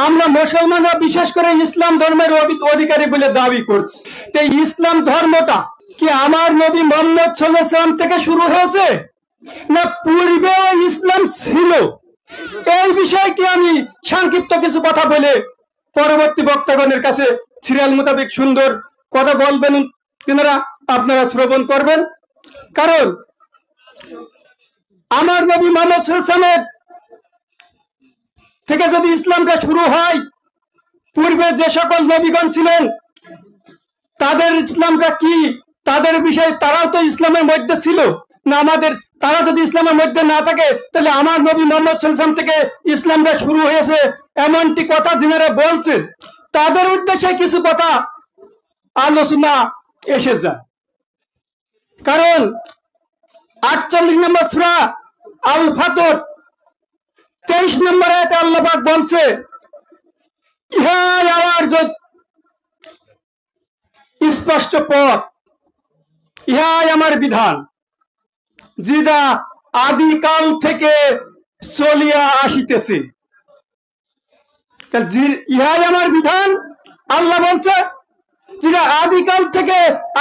আমরা মুসলমানরা বিশেষ করে ইসলাম ধর্মের অধিকারী বলে দাবি করছি। তো ইসলাম ধর্মটা কি আমার নবী মুহাম্মদ সাল্লাল্লাহু আলাইহি ওয়াসাল্লাম থেকে শুরু হয়েছে, না পূর্বে ইসলাম ছিল? এই বিষয়টি আমি সংক্ষিপ্ত কিছু কথা বলে পরবর্তী বক্তাগণের কাছে সিরিয়াল মোতাবেক সুন্দর কথা বলবেন, তিনারা আপনারা শ্রবণ করবেন। কারণ আমার নবী মুহাম্মদ সাল্লাল্লাহু আলাইহি ওয়াসাল্লামের থেকে যদি ইসলামটা শুরু হয়, পূর্বে যে সকল নবীগণ ছিলেন তাদের ইসলামটা কি, তাদের বিষয় তারাও তো ইসলামের মধ্যে ছিল না? আমাদের তারা যদি ইসলামের মধ্যে না থাকে তাহলে আমার নবী মুহাম্মদ সাল্লাল্লাহু আলাইহি ওয়াসাল্লাম থেকে ইসলামটা শুরু হয়েছে এমনটি কথা যারা বলছেন তাদের উদ্দেশ্যে কিছু কথা আলোচনা এসে যায়। কারণ 48 নম্বর সূরা আল ফাতর 23 নম্বর আয়াতে আল্লাহ পাক বলছে, ইহাই আমার স্পষ্ট পথ, ইহাই আমার বিধান, যেটা আদিকাল থেকে চলিয়া আসিতেছে। ইহাই আমার বিধান, আল্লাহ বলছে, যেটা আদিকাল থেকে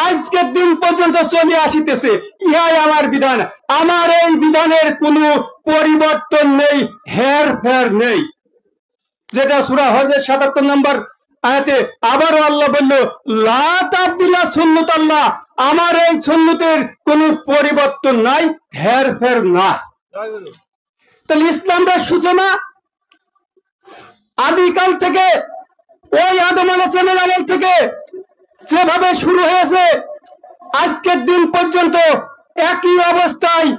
আজকের দিন পর্যন্ত চলে আসিতেছে, ইহাই আমার বিধান। আমার এই বিধানের কোনো পরিবর্তন নেই, হেরফের নেই। যেটা সূরা হজের 77 নম্বর আয়াতে আবারও আল্লাহ বলল, লা তাবদিলা সুন্নাতাল্লাহ, আমার এই সুন্নতের কোনো পরিবর্তন নাই, হেরফের না। তাহলে ইসলামটা সূচনা আদিকাল থেকে ওই আদম আলাইহিস সালামের আমল থেকে যেভাবে শুরু হয়েছে আজকের দিন পর্যন্ত একই অবস্থায়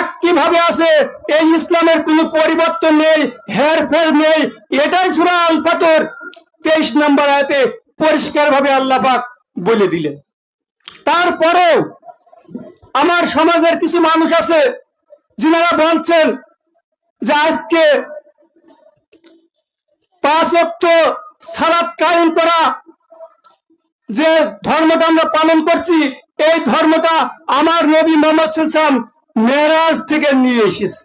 একইভাবে আছে। এই ইসলামের কোনো পরিবর্তন নেই, হেরফের নেই। এটাই সূরা আল ফাতর 23 নম্বর আয়াতে পরিষ্কার ভাবে আল্লাহ পাক বলে দিলেন। তারপরেও আমার সমাজের কিছু মানুষ আছে যারা বলছেন যে আজকে 5 ওয়াক্ত সালাত কায়েম করা যে ধর্মটা আমরা পালন করছি, এই ধর্মটা আমার নবী মুহাম্মদ সাল্লাল্লাহু আলাইহি ওয়াসাল্লাম মেরাজ থেকে নিয়ে এসেছে।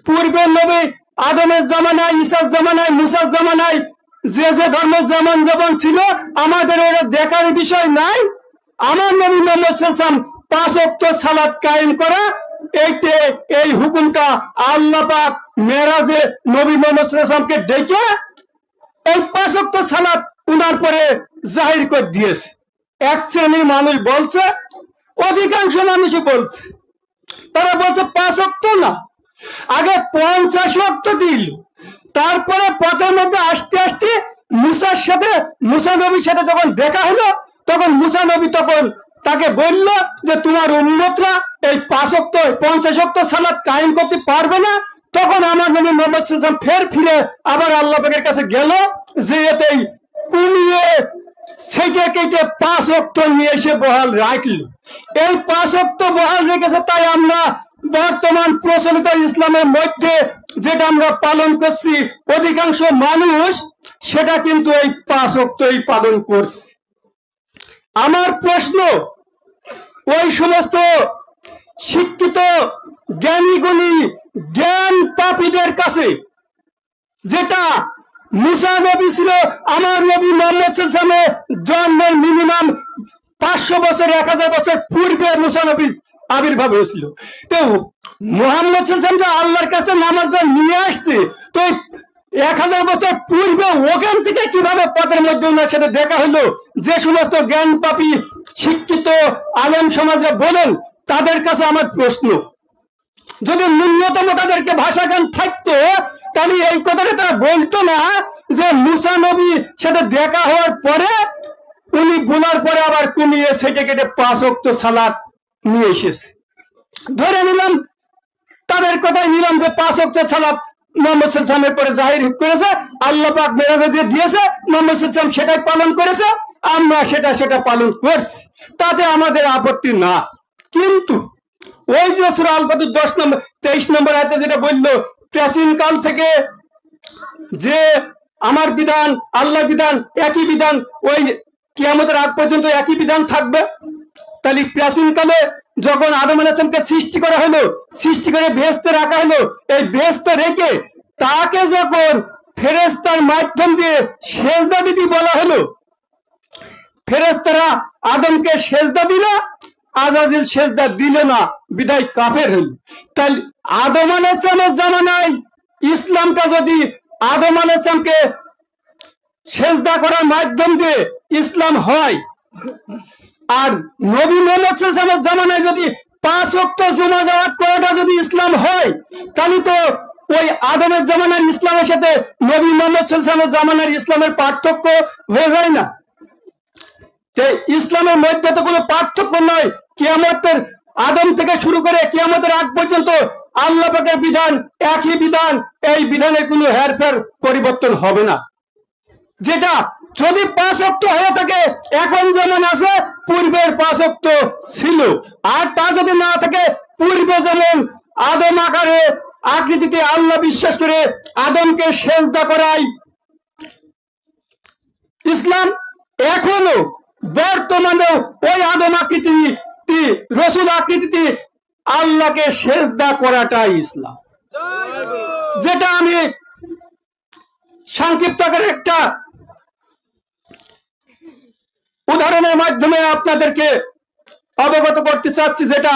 পূর্বের নবী আদমের জামানায়, ঈসার জামানায়, মুসার জামানায় যে যে ধর্মের যেমন যেমন ছিল আমাদের এটা দেখার বিষয় নাই। আমার নবী মুহাম্মদ সাল্লাল্লাহু আলাইহি ওয়াসাল্লাম 5 ওয়াক্ত সালাত কায়েম করা, এই হুকুমটা আল্লাহ পাক মেরাজে নবী মুহাম্মদ সাল্লাল্লাহু আলাইহি ওয়াসাল্লামকে ডেকে এই 5 ওয়াক্ত সালাত উনার পরে জাহির করে দিয়েছে। এক শ্রেণীর মানুষ বলছে, অধিকাংশ মানুষই বলছে, তারা বলছে 5 ওয়াক্ত না, আগে 50 ওয়াক্ত দিল। তারপরে পথের মধ্যে আস্তে আস্তে মুসা নবীর সাথে যখন দেখা হলো, তখন মুসা নবী তখন তাকে বলল যে তোমার উম্মতরা এই 5 ওয়াক্ত 50 ওয়াক্ত সালাত কায়েম করতে পারবে না। তখন আমার নবী মুহাম্মদ সাল্লাল্লাহু আলাইহি ওয়াসাল্লাম ফিরে আবার আল্লাহ পাকের কাছে গেল, যে এতেই কমিয়ে সেটা কেটে 5 ওয়াক্ত নিয়ে এসে বহাল রাখল। এই 5 ওয়াক্ত বহাল রেখেছে, তাই আমরা বর্তমান প্রচলিত ইসলামের মধ্যে যেটা আমরা পালন করছি, অধিকাংশ মানুষ সেটা কিন্তু এই 5 ওয়াক্তই পালন করছে। আমার প্রশ্ন, ওই সমস্ত শিক্ষিত জ্ঞানীগুণী জ্ঞান পাপীদের কাছে, যেটা মুসা নবী ছিল আমার নবী মুহাম্মদ সাল্লাল্লাহু আলাইহি ওয়াসাল্লামের জন্মের মিনিমাম 500 বছর 1000 বছর পূর্বে মুসা নবী আবির্ভাব হয়েছিল। তো মুহাম্মদ সাল্লাল্লাহু আলাইহি ওয়াসাল্লাম আল্লাহর কাছে নামাজটা নিয়ে আসছে, তো 1000 বছর পূর্বে ওখান থেকে কিভাবে পথের মধ্যে ওনার সাথে দেখা হলো? যে সমস্ত জ্ঞান পাপী শিক্ষিত আলেম সমাজে বলেন, তাদের কাছে আমার প্রশ্ন, যদি ন্যূনতম তাদেরকে ভাষা জ্ঞান থাকতো তাহলে এই কথাটা তারা বলতো না যে মুসা নবীর সাথে দেখা হওয়ার পরে উনি বলার পরে আবার কমিয়ে সেটা কেটে 5 ওয়াক্ত সালাত নিয়ে এসেছে। ধরে নিলাম, তাদের কথাই নিলাম যে 5 ওয়াক্ত সালাত মুহাম্মদ সাল্লাল্লাহু আলাইহি ওয়াসাল্লামের পরে জাহির করেছে, আল্লাহ পাক মেরাজে যে দিয়েছে মুহাম্মদ সাল্লাল্লাহু আলাইহি ওয়াসাল্লাম সেটাই পালন করেছে, আমরা সেটা পালন করছি, তাতে আমাদের আপত্তি না। কিন্তু ওই যে সূরা আল ফাতর 23 নম্বর আয়াতে যেটা বলল, প্রাচীন কাল থেকে যে আমার বিধান, আল্লাহ বিধান একই বিধান, ওই কিয়ামতের আগ পর্যন্ত একই বিধান থাকবে। তাহলে প্রাচীন কালে যখন আদম আলাইহিস সালামকে সৃষ্টি করা হলো, সৃষ্টি করে বেহেশতে রাখা হলো, এই বেহেশতে রেখে তাকে যখন ফেরেশতার মাধ্যম দিয়ে সেজদা দিতে বলা হলো, ফেরেশতারা আদমকে সেজদা দিল, আজাজিল সেজদা দিল না, বিদায় কাফের হইল। তাহলে আদম আলাইহিস সালামের জামানায় ইসলামটা যদি আদম আলাইহিস সালামকে সেজদা করার মাধ্যম দিয়ে ইসলাম হয়, আর নবী মুহাম্মদ সাল্লাল্লাহু আলাইহি ওয়াসাল্লামের জামানায় যদি 5 ওয়াক্ত জুমা জামাত করাটা যদি ইসলাম হয়, তাহলে তো ওই আদমের জামানার ইসলামের সাথে নবী মুহাম্মদ সাল্লাল্লাহু আলাইহি ওয়াসাল্লামের জামানার ইসলামের পার্থক্য হয়ে যায় না? ইসলামের মধ্যে তো কোনো পার্থক্য নয়। কিয়ামতের আদম থেকে শুরু করে কিয়ামতের আগ পর্যন্ত আল্লাহ পাকের বিধান একই বিধান, এই বিধানের কোনো হেরফের পরিবর্তন হবে না। যেটা যদি 5 ওয়াক্ত হয়ে থাকে, এখন যেমন আছে পূর্বের 5 ওয়াক্ত ছিল, আর তা যদি না থাকে পূর্বে যেমন আদম আকারে আকৃতিতে আল্লাহ বিশ্বাস করে আদমকে সেজদা করাই ইসলাম, এখনো বর্তমানে ওই আদম আকৃতি রসুল আকৃতিতে আল্লাহকে সেজদা করাটাই ইসলাম। যেটা আমি সংক্ষিপ্ত করে একটা উদাহরণের মাধ্যমে আপনাদেরকে অবগত করতে চাচ্ছি, যেটা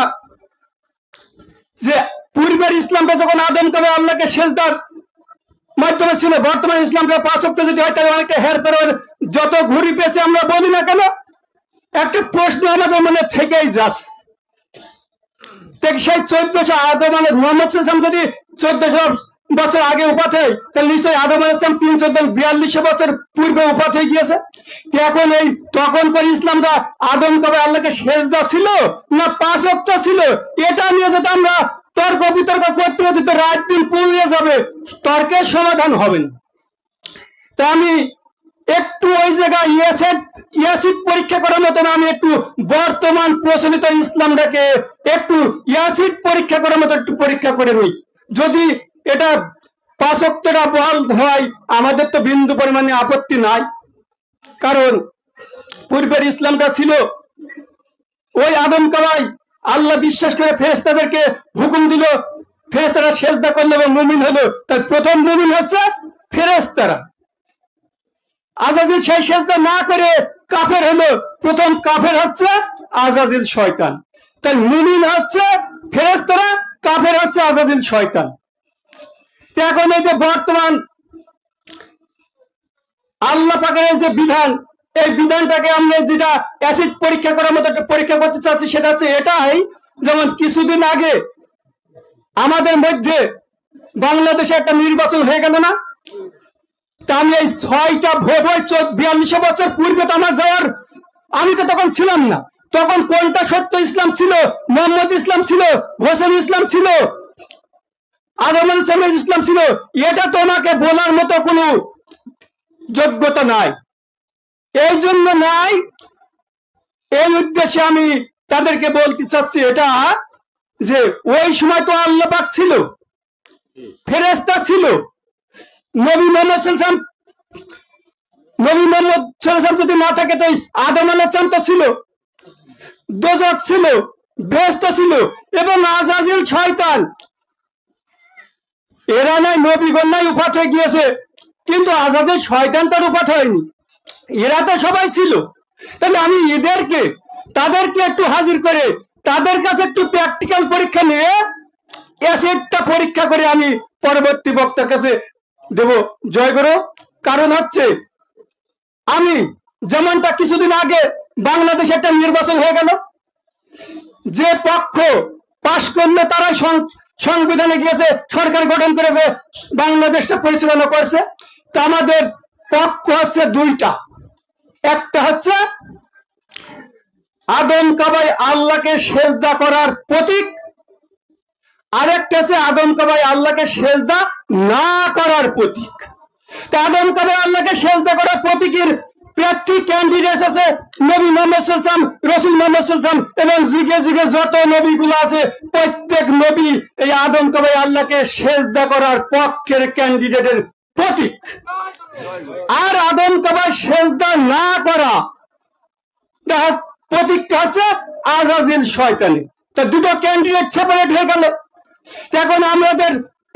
যে পূর্বের ইসলামটা যখন আদম কবে আল্লাহকে সেজদার মাধ্যমে ছিল, বর্তমান ইসলামটা 5 ওয়াক্ত যদি হয় তাহলে অনেকটা হেরফের, যত ঘুরি পেছে আমরা বলি না কেন, একটা প্রশ্ন আমাদের মনে থেকেই যাচ্ছে। সেই 1400 আদম আলাইহিস মুহাম্মদ সাল্লাল্লাহু আলাইহি ওয়াসাল্লাম যদি 1400 বছর আগে উপাত হয়, তাহলে নিশ্চয়ই আদম আলাইহিস সালাম 342 বছর পূর্বে উপাত হয়ে গিয়েছে। এখন এই তখন করে ইসলামটা আদম কবে আল্লাহকে সেজদা ছিল না 5 ওয়াক্ত ছিল, এটা নিয়ে যদি আমরা তর্ক বিতর্ক করতে হতে তো রাত দিন পুড়িয়ে যাবে, তর্কের সমাধান হবে না। তা আমি একটু ওই জায়গায় ইয়াসিড পরীক্ষা করার মতন আমি একটু বর্তমান প্রচলিত ইসলামটাকে একটু ইয়াসিড পরীক্ষা করার মতো একটু পরীক্ষা করে নিই। যদি এটা 5 ওয়াক্তটা বহাল হয়, আমাদের তো বিন্দু পরিমাণে আপত্তি নাই, কারণ পূর্বের ইসলামটা ছিল ওই আদম কাবাই আল্লাহ বিশ্বাস করে ফেরেশতাদেরকে হুকুম দিল, ফেরেশতারা সেজদা করলো এবং মুমিন হলো। তাই প্রথম মুমিন হচ্ছে ফেরেশতারা। আজাজিল সেই সেজদা না করে কাফের হলো, প্রথম কাফের হচ্ছে আজাজিল শয়তান। তাই মুমিন হচ্ছে ফেরেশতারা, কাফের হচ্ছে আজাজিল শয়তান। এখন এই যে বর্তমান আল্লাহ পাকের যে বিধান, এই বিধানটাকে আমরা যেটা অ্যাসিড পরীক্ষা করার মতো একটা পরীক্ষা করতে চাচ্ছি, সেটা হচ্ছে এটাই, যেমন কিছুদিন আগে আমাদের মধ্যে বাংলাদেশে একটা নির্বাচন হয়ে গেল না? তা আমি এই 6টা ভোট হয় 42 বছর পূর্বে তো আমার যাওয়ার, আমি তো তখন ছিলাম না। তখন কোনটা সত্য ইসলাম ছিল? মোহাম্মদ ইসলাম ছিল, হোসেন ইসলাম ছিল, আদম আলাইহিস সালাম ইসলাম ছিল, এটা তোমাকে বলার মতো কোনো যোগ্যতা নাই। এই জন্য নাই, এই উদ্দেশ্যে আমি তাদেরকে বলতে চাচ্ছি এটা, যে ওই সময় তো আল্লাহ পাক ছিল, ফেরেশতা ছিল, নবী মুহাম্মদ সাল্লাল্লাহু আলাইহি ওয়াসাল্লাম যদি না থাকে তো আদম আলাইহিস সালাম তো ছিল, দোজখ ছিল, বেহেশত ছিল, এবং আজাজিল শয়তান, এরা নাই নবীগণ নাই উপাত হয়ে গিয়েছে, কিন্তু আজাজিল শয়তান তার উপাত হয়নি, এরা তো সবাই ছিল। তাহলে আমি এদেরকে তাদেরকে একটু হাজির করে তাদের কাছে একটু প্র্যাকটিক্যাল পরীক্ষা নিয়ে অ্যাসিডটা পরীক্ষা করে আমি পরবর্তী বক্তার কাছে দেব। জয় গুরু। কারণ হচ্ছে আমি যেমনটা কিছুদিন আগে বাংলাদেশে একটা নির্বাচন হয়ে গেল, যে পক্ষ পাশ করলে তারা সংবিধানে গিয়েছে, সরকার গঠন করেছে, বাংলাদেশটা পরিচালনা করছে। তা আমাদের পক্ষ হচ্ছে 2টা, একটা হচ্ছে আদম কাবাই আল্লাহকে সেজদা করার প্রতীক, আরেকটা হচ্ছে আদম কাবাই আল্লাহকে সেজদা না করার প্রতীক। তা আদম কাবাই আল্লাহকে সেজদা করার প্রতীকের প্রার্থী ক্যান্ডিডেট আছে নবী মুহাম্মদ সাল্লাল্লাহু আলাইহি ওয়াসাল্লাম, রাসূল মুহাম্মদ সাল্লাল্লাহু আলাইহি ওয়াসাল্লাম, এবং যুগে যুগে যত নবীগুলো আছে প্রত্যেক নবী এই আদম কাবাই আল্লাহকে সেজদা করার পক্ষের ক্যান্ডিডেটের প্রতীক। আর আদম কাবাই সেজদা না করা প্রতীকটা আছে আজাজিল শয়তানি। তো 2টো ক্যান্ডিডেট সেপারেট হয়ে গেল। এখন আমাদের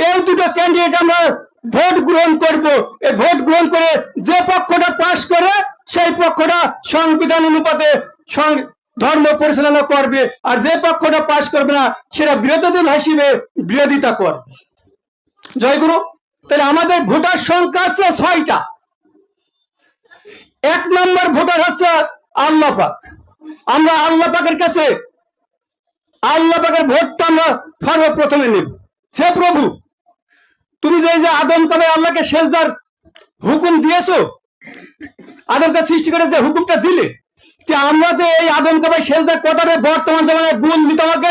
এই 2টো ক্যান্ডিডেট আমরা ভোট গ্রহণ করব। এই ভোট গ্রহণ করে যে পক্ষটা পাশ করে সেই পক্ষটা সংবিধান অনুপাতে ধর্ম পরিচালনা করবে, আর যে পক্ষটা পাশ করবে না সেটা বিরোধী দল হিসেবে বিরোধিতা করবে। জয়গুরু। তাহলে আমাদের ভোটার সংখ্যা আছে 6টা। 1 নম্বর ভোটার হচ্ছে আল্লাহ পাক। আমরা আল্লাহ পাকের কাছে আল্লাহ পাকের ভোটটা আমরা সর্বপ্রথমে নেব। সে প্রভু, তুমি যে আদম কাবে আল্লাহকে সেজদার হুকুম দিয়েছো, আদমকে সৃষ্টি করে যে হুকুমটা দিলে, আমরা যে এই আদম কাবে সেজদার কথাটা বর্তমান জামানায় বললি তোমাকে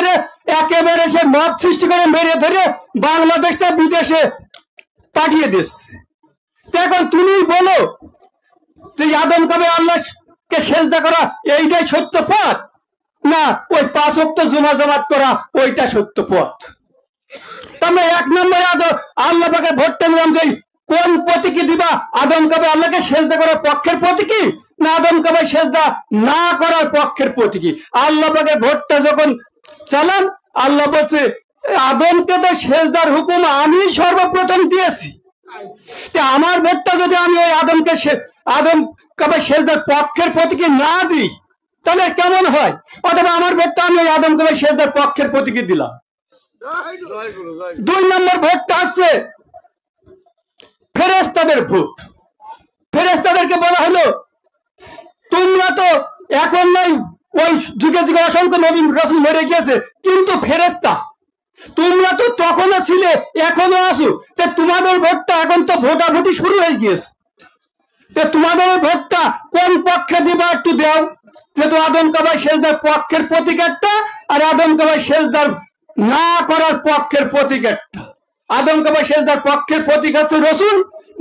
একেবারে সে মত সৃষ্টি করে মেরে ধরে বাংলাদেশ থেকে বিদেশে পাঠিয়ে দিচ্ছে। এখন তুমি বলো যে আদম কাবে আল্লাহকে সেজদা করা এইটাই সত্য পথ, না ওই 5 ওয়াক্ত জুমা জামাত করা ওইটা সত্য পথ? তোমরা 1 নম্বরে আল্লাহ পাকে ভোটটা নিলাম যে কোন প্রতীকী দিবা? আদম কাবে আল্লাহকে সেজদা করার পক্ষের প্রতীকী, না আদম কাবে সেজদা না করার পক্ষের প্রতীকী? আল্লাহ পাকে ভোটটা যখন চালাম, আল্লাহ বলছে আদমকে তো সেজদার হুকুম আমি সর্বপ্রথম দিয়েছি। আমার ভোটটা যদি আমি ওই আদম কাবে সেজদার পক্ষের প্রতীকী না দিই তাহলে কেমন হয়? অথবা আমার ভোটটা আমি ওই আদম কাবে সেজদার পক্ষের প্রতীকী দিলাম। 2 নম্বর ভোটটা আছে ফেরেশতাদের ভোট। ফেরেশতাদেরকে বলা হলো তোমরা তো এখন নাই, ওই যুগে যুগে অসংখ্য নবী রাসূল মরে গিয়েছে, কিন্তু ফেরেশতা তোমরা তো তখনও ছিলে, এখনো আসো, তোমাদের ভোটটা এখন তো ভোটাভুটি শুরু হয়ে গিয়েছে। তোমাদের ভোটটা কোন পক্ষে দিবা একটু দাও। যেহেতু আদম কাবা সেজদার পক্ষের প্রতীক একটা, আর আদম কাবা সেজদার না করার পক্ষের প্রতীক একটা। আদম কাবা সেজদার পক্ষের প্রতীক আছে রসুল,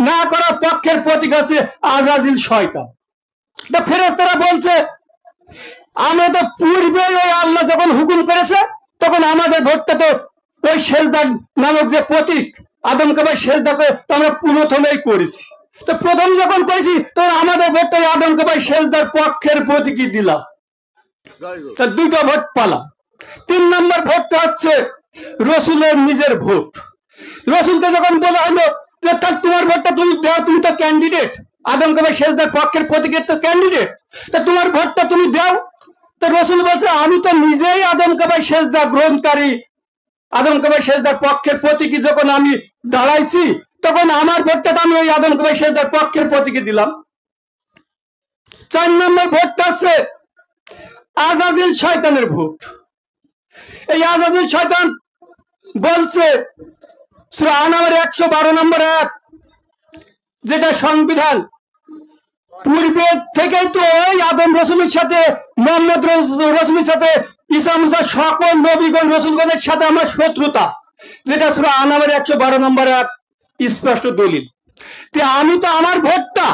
না করার পক্ষের প্রতীক আছে আজাজিল শয়তান। ফেরেশতারা বলছে আমরা তো পূর্বে ওই আল্লাহ যখন হুকুম করেছে তখন আমাদের ভোটটা তো ওই সেজদা নামক যে প্রতীক আদম কাবা সেজদা করে আমরা প্রথমেই করেছি। তো প্রথম যখন করেছি তখন আমাদের ভোটটা আদম কাবা সেজদার পক্ষের প্রতীকই দিলাম। 2টা ভোট পালা। 3 নম্বর ভোটটা হচ্ছে রসুলের নিজের ভোট। রসুলকে যখন বলা হলো যে তোমার ভোটটা তুমি দাও, তুমি তো ক্যান্ডিডেট, আদম কাবা সেজদার পক্ষের প্রতীকের তো ক্যান্ডিডেট, তা তোমার ভোটটা তুমি দাও। তো রসুল বলছে আমি তো নিজেই আদম কাবা সেজদা গ্রহণকারী, আদম কাবা সেজদার পক্ষের প্রতীকী যখন আমি দাঁড়াইছি তখন আমার ভোটটা আমি ওই আদম কাবা সেজদার পক্ষের প্রতীকী দিলাম। 4 নম্বর ভোটটা আছে আজাজিল শয়তানের ভোট। এই আজাজিল শয়তান বলছে সূরা আনামের 112 নম্বর 1, যেটা সংবিধান, পূর্বে থেকেই তো ওই আদম রসুলের সাথে মোহাম্মদ রসুলের সাথে ঈসা মুসা সকল নবীগণ রসুলগণের সাথে আমার শত্রুতা, যেটা সূরা আনামের 112 নম্বর 1 স্পষ্ট দলিল। আমি তো আমার ভোটটা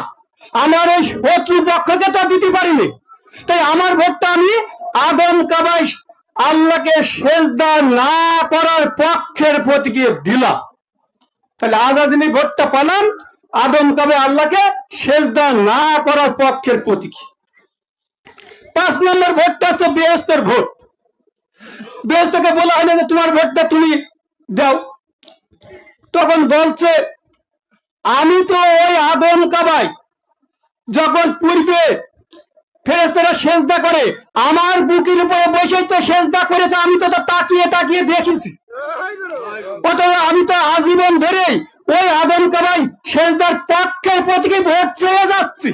আমার ওই শত্রু পক্ষকে তো দিতে পারিনি, তাই আমার ভোটটা আমি আদম কাবা আল্লাহকে সেজদা না করার পক্ষের প্রতীকে দিলাম। তাহলে আজাজিনী ভোটটা পালাম আদম কাবে আল্লাহকে সেজদা না করার পক্ষের প্রতীক। 5 নম্বর ভোটটা হচ্ছে বেহেশতের ভোট। বেহেশতকে বলা হয় না যে তোমার ভোটটা তুমি দাও, তখন বলছে আমি তো ওই আদম কাবায় যখন পূর্বে ফেরেশতারা সেজদা করে আমার বুকের উপরে বসেই তো সেজদা করেছে, আমি তো তাকিয়ে তাকিয়ে দেখেছি। অথবা আমি তো আজীবন ধরেই ওই আদম কাবাই সেজদার পক্ষের প্রতীকে ভোট চেয়ে যাচ্ছি।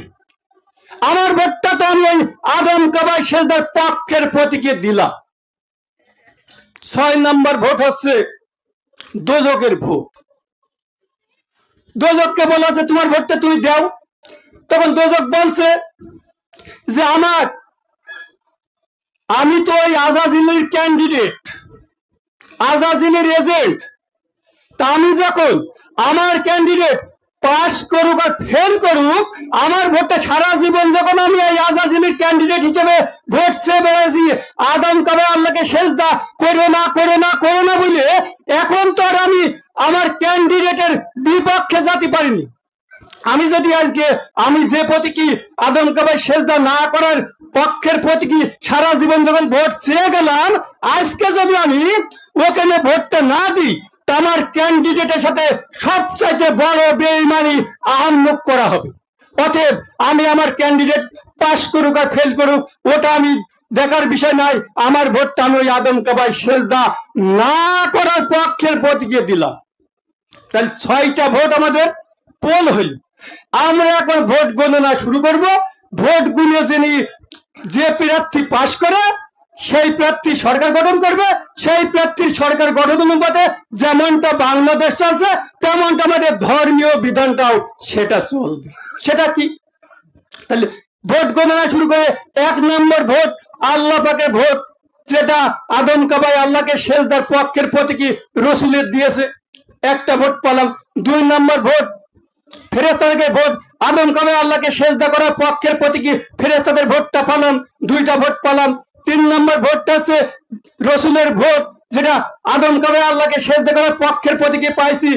আমার ভোটটা তো আমি ওই আদম কাবাই সেজদার পক্ষের প্রতীকে দিলাম। 6 নম্বর ভোট হচ্ছে দোজখের ভোট। দোজখকে বলা আছে তোমার ভোটটা তুমি দাও, তখন দোজখ বলছে যে আমি তো ওই আজাজিলের ক্যান্ডিডেট, আজাজিলের এজেন্ট, তা আমি যখন আমার ক্যান্ডিডেট পাস করুক আর ফেল করুক আমার ভোটটা সারা জীবন যখন আমি এই আজাজিলের ক্যান্ডিডেট হিসেবে ভোট চেয়ে বেড়েছি আদম কাবে আল্লাহকে সেজদা করো না করো না করো না বলে, এখন তো আর আমি আমার ক্যান্ডিডেটের বিপক্ষে যেতে পারিনি। আমি যদি আজকে আমি যে প্রতীকী আদম কাবে সেজদা না করার পক্ষের প্রতীকী সারা জীবন যখন ভোট চেয়ে গেলাম, আজকে যদি আমি ওখানে ভোটটা না দিই আমার ক্যান্ডিডেটের সাথে সবচাইতে বড় বেঈমানি আহম্মক করা হবে। অতএব আমি আমার ক্যান্ডিডেট পাশ করুক আর ফেল করুক ওটা আমি দেখার বিষয় নাই, আমার ভোটটা আমি ওই আদম কাবায় সেজদা না করার পক্ষের প্রতীকে দিলাম। তাহলে 6টা ভোট আমাদের পোল হইল। আমরা এখন ভোট গণনা শুরু করব। ভোট গুনে যিনি যে প্রার্থী পাশ করে সেই প্রার্থী সরকার গঠন করবে, সেই প্রার্থীর সরকার গঠন অনুপাতে যেমনটা বাংলাদেশ চলছে তেমনটা আমাদের ধর্মীয় বিধানটাও সেটা চলবে। সেটা কি? তাহলে ভোট গণনা শুরু করে 1 নম্বর ভোট আল্লাহ পাকের ভোট, যেটা আদম কাবায় আল্লাহকে সেজদার পক্ষের প্রতীকী রসুলের দিয়েছে, একটা ভোট পেলাম। 2 নম্বর ভোট ফেরেশতাদের ভোট, আদম কাবায় আল্লাহকে সেজদা করার পক্ষের প্রতীকী ফেরেশতাদের ভোটটা পেলাম, 2টা ভোট পেলাম। 3 নম্বর ভোটটা হচ্ছে রসুলের ভোট, যেটা আদম কাবায় আল্লাহকে সেজদা করার পক্ষের প্রতীকী পাইছি,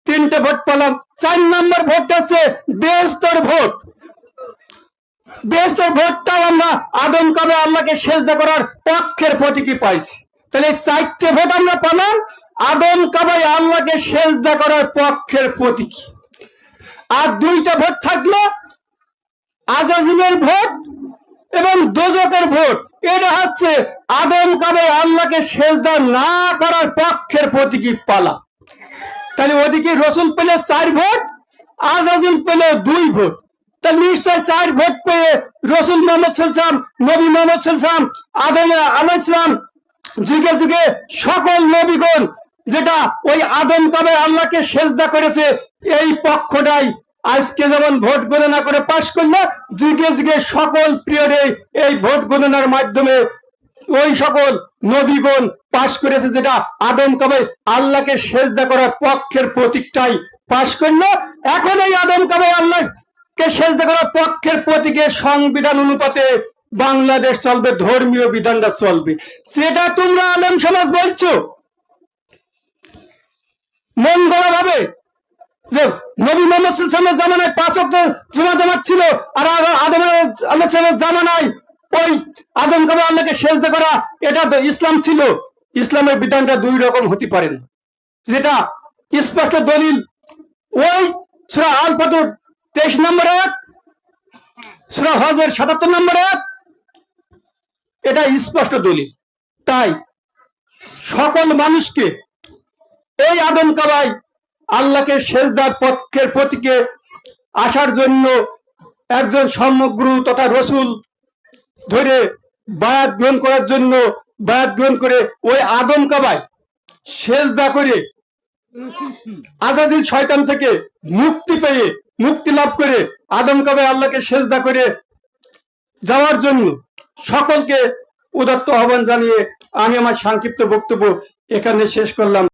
3টে ভোট পেলাম। 4 নম্বর ভোটটা হচ্ছে বেহেশতের ভোট। বেহেশতের ভোটটাও আমরা আদম কাবায় আল্লাহকে সেজদা করার পক্ষের প্রতীকী পাইছি। তাহলে 4টে ভোট আমরা পেলাম আদম কাবায় আল্লাহকে সেজদা করার পক্ষের প্রতীকী। আর 2টা ভোট থাকলো আজাজিলের ভোট এবং দোজকের ভোট। এটা হচ্ছে আদম কাবায় আল্লাহকে সেজদা না করার পক্ষের প্রতীকী পালা। তাহলে ওদিকে রসুল পেলে 4 ভোট, আজাজিল পেলে 2 ভোট। তাহলে নিশ্চয় 4 ভোট পেয়ে রসুল মোহাম্মদ সাল্লাল্লাহু আলাইহি ওয়াসাল্লাম, নবী মোহাম্মদ সাল্লাল্লাহু আলাইহি ওয়াসাল্লাম, আদম আলাইহিস সালাম, যুগে যুগে সকল নবীগণ যেটা ওই আদম কাবায় আল্লাহকে সেজদা করেছে এই পক্ষটাই আজকে যেমন ভোট গণনা করে পাশ করলো, যুগে যুগে সকল পিরিয়ডে এই ভোট গণনার মাধ্যমে ওই সকল নবীগণ পাশ করেছে, যেটা আদম কাবায় আল্লাহকে সেজদা করার পক্ষের প্রতীকটাই পাশ করলো। এখন এই আদম কাবায় আল্লাহকে সেজদা করার পক্ষের প্রতীকের সংবিধান অনুপাতে বাংলাদেশ চলবে, ধর্মীয় বিধানটা চলবে। সেটা তোমরা আলেম সমাজ বলছো মন গড়া ভাবে যে নবী মোহাম্মদ সাল্লাল্লাহু আলাইহি ওয়াসাল্লামের জামানায় 5 ওয়াক্ত জুমা জামাত ছিল, আর আদম আলাইহিস জামানায় ওই আদম কাবায় আল্লাহকে সেজদা করা এটা তো ইসলাম ছিল। ইসলামের বিধানটা 2 রকম হতে পারে না, যেটা স্পষ্ট দলিল ওই সূরা আল ফাতর 23 নম্বর আয়াত, সূরা হজের 77 নম্বর আয়াত, এটা স্পষ্ট দলিল। তাই সকল মানুষকে এই আদম কাবায় আল্লাহকে সেজদার পক্ষের প্রতীকে আসার জন্য একজন সমগ্র তথা রসুল ধরে বায়াত গ্রহণ করার জন্য বায়াত গ্রহণ করে ওই আদম কাবায় সেজদা করে আজাজিল শয়তান থেকে মুক্তি লাভ করে আদম কাবায় আল্লাহকে সেজদা করে যাওয়ার জন্য সকলকে উদাত্ত আহ্বান জানিয়ে আমি আমার সংক্ষিপ্ত বক্তব্য এখানে শেষ করলাম।